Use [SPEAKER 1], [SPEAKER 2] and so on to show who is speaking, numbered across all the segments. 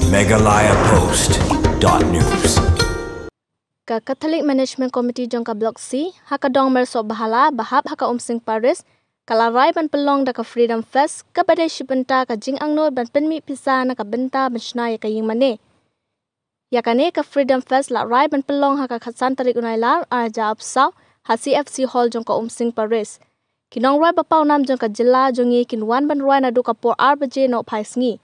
[SPEAKER 1] megalayapost.news.
[SPEAKER 2] Ka Catholic Management Committee jong ka Block C, haka dong merso bahala bahap haka Umsing Paris, kalarai ban pelong da ka Freedom Fest, ka badai shibenta ka jing angno ban penmi pisa na ka benta ban shnaya ka ying mane. Yakane ka Freedom Fest la rai ban pelong haka khatsan tarik unailar arja apsaw, ha CFC Hall jong ka Umsing Paris. Kinong rai bapau nam jong ka jila jongi kinwan ban rai na du ka por arbaje no paisngi.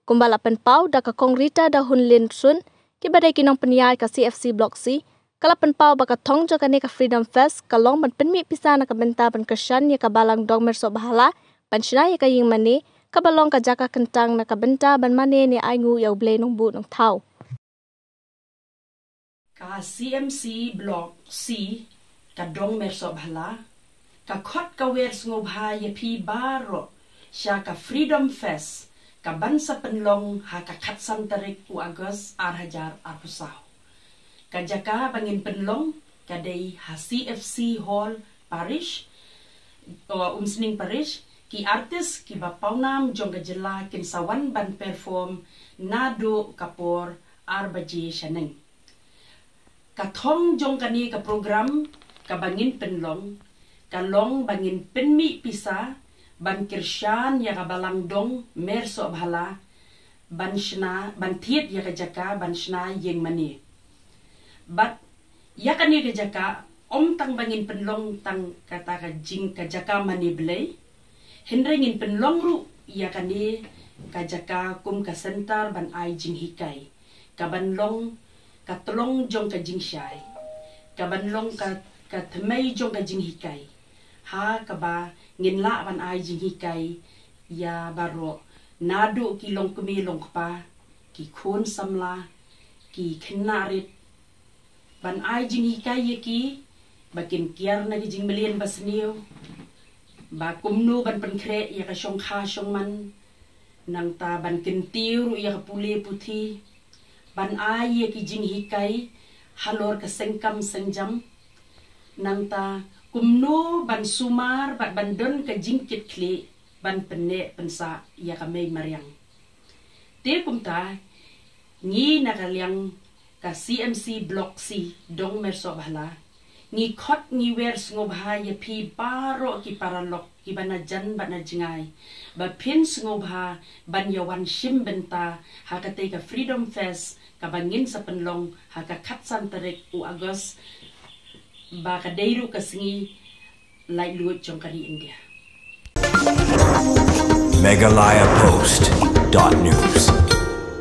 [SPEAKER 2] Kumbala penpau da ka kongrita da hunlin sun, ki badai kinong penyai ka CFC Block C, kala penpau baka tong jo kane ka Freedom Fest, kalong ban penmi pisa na ka benta ban kersan ya ka balang dong merso bahala, ban shina ya ka ying mane, ka balong ka jaka kentang na ka benta ban mane ni aingu ya uble nung bu nung tau.
[SPEAKER 3] Ka CMC Block C, ka dong merso bahala, ka kot ka wers ngobha ya pi baro, siya ka Freedom Fest, ka bansa penlong ha ka katsan tarik u Agos arhajar arpusaw. Ka jaka bangin penlong kadai ha CFC Hall Parish Umsning Parish ki artis ki bapawnam jong gajela kin sawan ban perform nado kapor arbaji shaneng. Ka thong jong kani ka program ka bangin penlong kalong bangin penmi pisa ban kirsyan ya kabalang dong merso bhala ban shna ban thiet ya kajaka ban shna yeng mani bat ya kani kajaka tang bangin penlong tang kata ka jing kajaka mani blai hendringin penlong ru ya kani kajaka kum ka sentar ban ai jing hikai ka ban long ka tlong jong ka jing shai ka ban long ka thmei jong ka jing hikai ha ka ba ngin la ban ai jing hikai ya baro nadu ki long kumi long pa ki khon samla ki khnarit ban ai jing hikai ye ki bakin kiar na ki jing melien basniu ba kumnu ban penkre ya ka shong kha shong man nang ta ban kentiu ya ka pule puthi ban ai ye ki jing hikai halor ka sengkam sengjam nang ta kumno ban sumar bat bandon ka jingkit kli ban penne pensa ya kamay mariang te kumta ni nakalyang ka CMC Block C dong merso bahala ni khot ni wers ngobha ya pi baro ki paralok ki banajan banajingay ba pins ngobha ban yawan shim benta hakate ka Freedom Fest ka bangin sa penlong haka katsan tarik u Agos ba kadairu kasingi lai luot jong kari India.
[SPEAKER 1] megalayapost.news